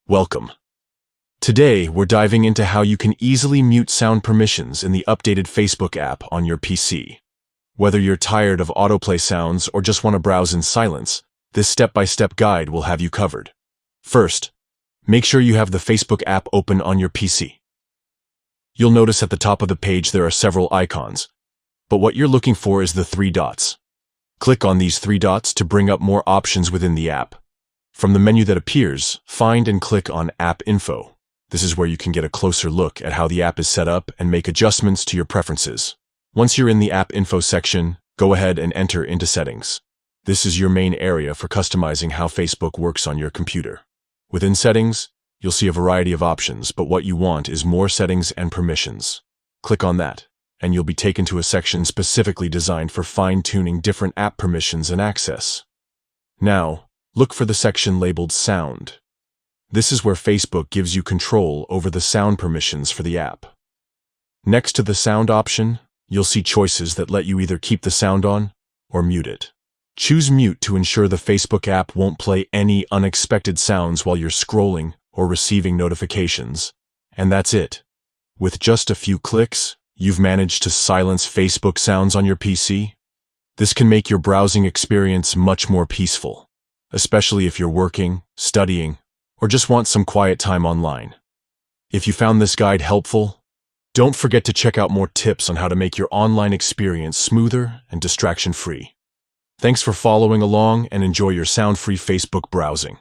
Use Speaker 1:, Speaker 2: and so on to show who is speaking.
Speaker 1: Welcome. Today, we're diving into how you can easily mute sound permissions in the updated Facebook app on your PC. Whether you're tired of autoplay sounds or just want to browse in silence, this step-by-step guide will have you covered. First, make sure you have the Facebook app open on your PC. You'll notice at the top of the page there are several icons, but what you're looking for is the three dots. Click on these three dots to bring up more options within the app. From the menu that appears, find and click on App Info. This is where you can get a closer look at how the app is set up and make adjustments to your preferences. Once you're in the App Info section, go ahead and enter into Settings. This is your main area for customizing how Facebook works on your computer. Within Settings, you'll see a variety of options, but what you want is more settings and permissions. Click on that, and you'll be taken to a section specifically designed for fine-tuning different app permissions and access. Now, look for the section labeled Sound. This is where Facebook gives you control over the sound permissions for the app. Next to the sound option, you'll see choices that let you either keep the sound on or mute it. Choose Mute to ensure the Facebook app won't play any unexpected sounds while you're scrolling or receiving notifications. And that's it. With just a few clicks, you've managed to silence Facebook sounds on your PC. This can make your browsing experience much more peaceful, especially if you're working, studying, or just want some quiet time online. If you found this guide helpful, don't forget to check out more tips on how to make your online experience smoother and distraction-free. Thanks for following along and enjoy your sound-free Facebook browsing.